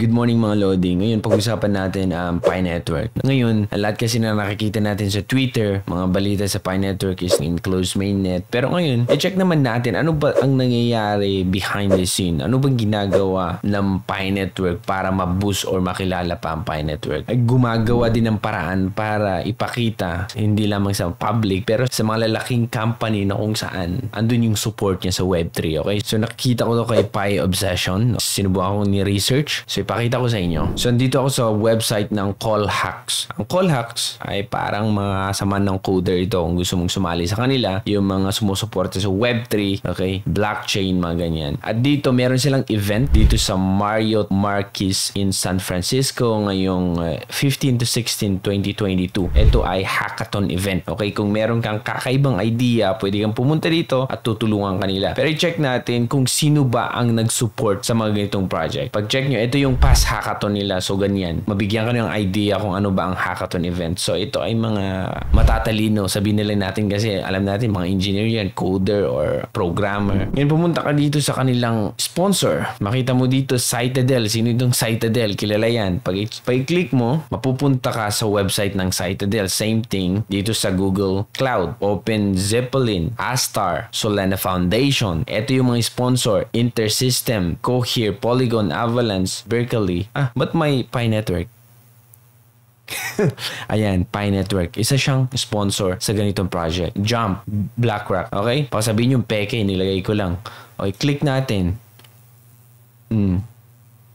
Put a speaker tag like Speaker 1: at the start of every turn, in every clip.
Speaker 1: Good morning mga Lodi. Ngayon pag-usapan natin ang Pi Network. Ngayon, lahat kasi na nakikita natin sa Twitter, mga balita sa Pi Network is in closed mainnet. Pero ngayon, i-check naman natin ano ba ang nangyayari behind the scene. Ano bang ginagawa ng Pi Network para ma-boost or makilala pa ang Pi Network? Ay gumagawa din ng paraan para ipakita hindi lamang sa public pero sa mga lalaking company na kung saan andun yung support niya sa Web3. Okay? So nakikita ko to kay Pi Obsession. Sinubukan ko ni research. So ipakita ko sa inyo. So dito ako sa website ng CallHacks. Ang CallHacks ay parang mga saman ng coder ito kung gusto mong sumali sa kanila. Yung mga sumusuporta sa Web3, okay? Blockchain, mga ganyan. At dito meron silang event dito sa Marriott Marquis in San Francisco ngayong 15 to 16, 2022. Ito ay hackathon event. Okay? Kung meron kang kakaibang idea, pwede kang pumunta dito at tutulungan kanila. Pero i-check natin kung sino ba ang nag-support sa mga ganitong project. Pag-check nyo, ito yung past hackathon nila. So, ganyan. Mabigyan ka ng idea kung ano ba ang hackathon event. So, ito ay mga matatalino. Sabihin nila natin kasi alam natin mga engineer yan, coder or programmer. Ngayon, pumunta ka dito sa kanilang sponsor. Makita mo dito, Citadel. Sino itong Citadel? Kilala yan. Pag-click mo, mapupunta ka sa website ng Citadel. Same thing dito sa Google Cloud. Open Zeppelin, Astar, Solana Foundation. Ito yung mga sponsor. InterSystem, Cohere, Polygon, Avalanche, Berkeley. Ba't may Pi Network? Ayan, Pi Network. Isa siyang sponsor sa ganitong project. Jump, BlackRock. Okay? Pakasabihin yung peke, nilagay ko lang. Okay, click natin.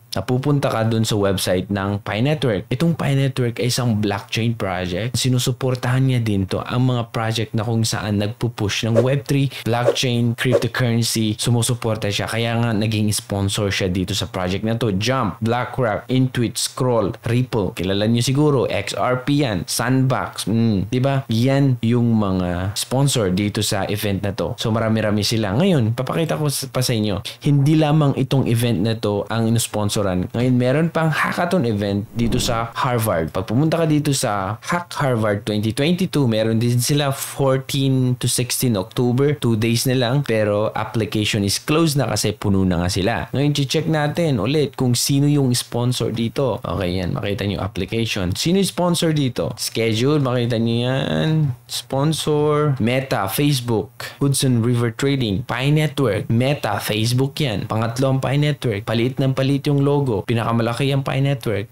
Speaker 1: Napupunta ka dun sa website ng Pi Network. Itong Pi Network ay isang blockchain project. Sinusuportahan niya din to ang mga project na kung saan nagpupush ng Web3, blockchain, cryptocurrency. Sumusuporta siya. Kaya nga naging sponsor siya dito sa project na to. Jump, BlackRock, Intuit, Scroll, Ripple. Kilala niyo siguro. XRP yan. Sandbox. Diba? Yan yung mga sponsor dito sa event na to. So marami-rami sila. Ngayon, papakita ko pa sa inyo. Hindi lamang itong event na to ang ino-sponsor. Ngayon, meron pang hackathon event dito sa Harvard. Pag pumunta ka dito sa Hack Harvard 2022, meron din sila 14 to 16 October. 2 days na lang. Pero application is closed na kasi puno na nga sila. Ngayon, check natin ulit kung sino yung sponsor dito. Okay, yan. Makita nyo application. Sino yung sponsor dito? Schedule. Makita nyo yan. Sponsor. Meta, Facebook. Hudson River Trading. Pi Network. Meta, Facebook yan. Pangatlo ang Pi Network. Palit ng palit yung logo. Pinakamalaki ang Pi Network.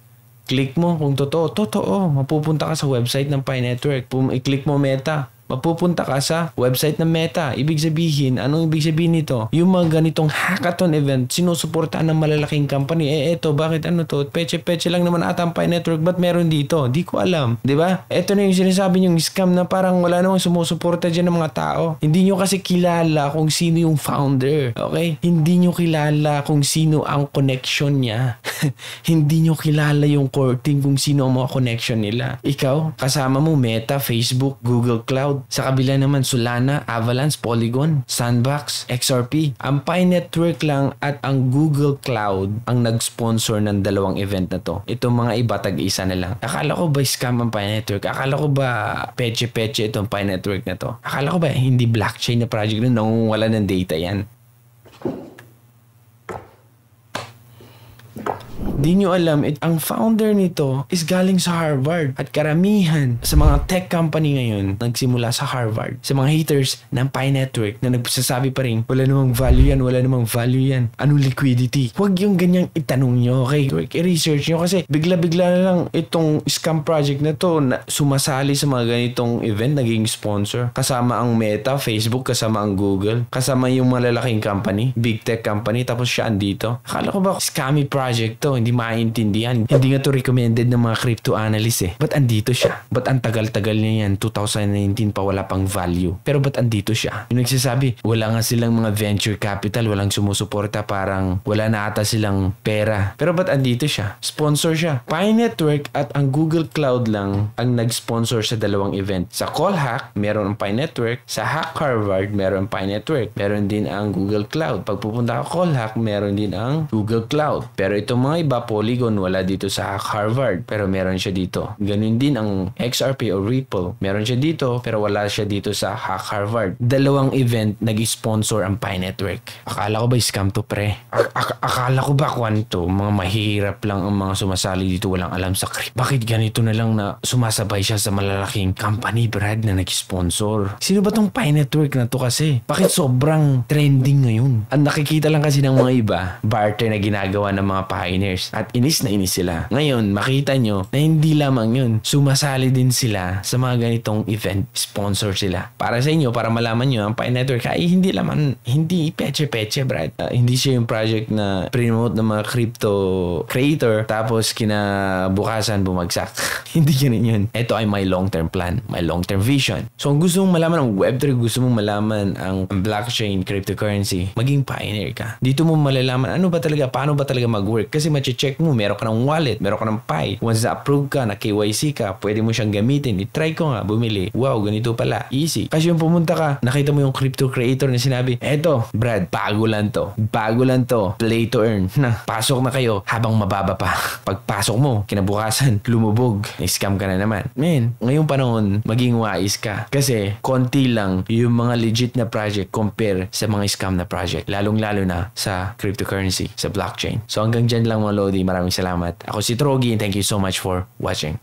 Speaker 1: Click mo kung totoo. Totoo. Mapupunta ka sa website ng Pi Network. I-click mo Meta. Mapupunta ka sa website ng Meta. Ibig sabihin, anong ibig sabihin nito? Yung mga ganitong hackathon event, sinusuportahan ng malalaking company. Eto, bakit ano to? Peche-peche lang naman ata ang Pi Network. Ba't meron dito? Di ko alam. Diba? Eto na yung sinasabi yung scam na parang wala namang sumusuporta dyan ng mga tao. Hindi nyo kasi kilala kung sino yung founder. Okay? Hindi nyo kilala kung sino ang connection niya. Hindi nyo kilala yung core team kung sino ang mga connection nila. Ikaw, kasama mo Meta, Facebook, Google Cloud. Sa kabila naman Solana, Avalanche, Polygon, Sandbox, XRP. Ang Pi Network lang at ang Google Cloud ang nag-sponsor ng dalawang event na to. Itong mga iba tag-isa na lang. Akala ko ba scam ang Pi Network? Akala ko ba peche-peche itong Pi Network na to? Akala ko ba hindi blockchain na project na nangungwala ng data yan? Di nyo alam, ang founder nito is galing sa Harvard. At karamihan sa mga tech company ngayon nagsimula sa Harvard. Sa mga haters ng Pi Network na nagsasabi pa rin, wala namang value yan, wala namang value yan. Anong liquidity? Huwag yung ganyang itanong nyo, okay? I-research nyo kasi bigla-bigla na lang itong scam project na to na sumasali sa mga ganitong event, naging sponsor. Kasama ang Meta, Facebook, kasama ang Google, kasama yung malalaking company, big tech company, tapos siya andito. Akala ko ba scammy project to? Hindi maintindihan. Hindi nga to recommended ng mga crypto analyst Ba't andito siya? Ba't ang tagal-tagal niya yan? 2019 pa wala pang value. Pero ba't andito siya? Yung nagsasabi, wala nga silang mga venture capital, walang sumusuporta, parang wala na ata silang pera. Pero ba't andito siya? Sponsor siya. Pi Network at ang Google Cloud lang ang nag-sponsor sa dalawang event. Sa CallHack, meron ang Pi Network. Sa Hack Harvard, meron ang Pi Network. Meron din ang Google Cloud. Pag pupunta ka CallHack, meron din ang Google Cloud. Pero itong mga iba, ba, Polygon wala dito sa Harvard pero meron siya dito. Ganun din ang XRP o Ripple. Meron siya dito pero wala siya dito sa Hack Harvard. Dalawang event nag-sponsor ang Pi Network. Akala ko ba scam to, pre? Akala ko ba kwanto? Mga mahirap lang ang mga sumasali dito, walang alam sa crypto. Bakit ganito na lang na sumasabay siya sa malalaking company, Brad, na nag-sponsor? Sino ba tong Pi Network na to kasi? Bakit sobrang trending ngayon? Ang nakikita lang kasi ng mga iba, barter na ginagawa ng mga pioneers. At inis na inis sila. Ngayon, makita nyo na hindi lamang yun. Sumasali din sila sa mga ganitong event. Sponsor sila. Para sa inyo, para malaman nyo, ang Pi Network ay hindi peche-peche, Brad. Hindi siya yung project na promote ng mga crypto creator tapos kinabukasan bumagsak. Hindi ganun yun. Ito ay my long-term plan, my long-term vision. So, kung gusto mong malaman ang Web3, gusto mong malaman ang blockchain, cryptocurrency, maging pioneer ka. Dito mo malalaman paano ba talaga mag-work. Kasi mache-check mo, meron ka ng wallet, meron ka ng Pi. Once na-approve ka, na KYC ka, pwede mo siyang gamitin. I-try ko nga, bumili. Wow, ganito pala. Easy. Kasi yung pumunta ka, nakita mo yung crypto creator na sinabi, eto, Brad, bago lang to. Play to earn. Pasok na kayo habang mababa pa. Pagpasok mo, kinabukasan, lumubog. Scam ka na naman. Ngayong panahon, maging wise ka. Kasi, konti lang yung mga legit na project compare sa mga scam na project. Lalong-lalo na sa cryptocurrency, sa blockchain. So, hanggang dyan lang mga Lodi. Maraming salamat. Ako si Trogi and thank you so much for watching.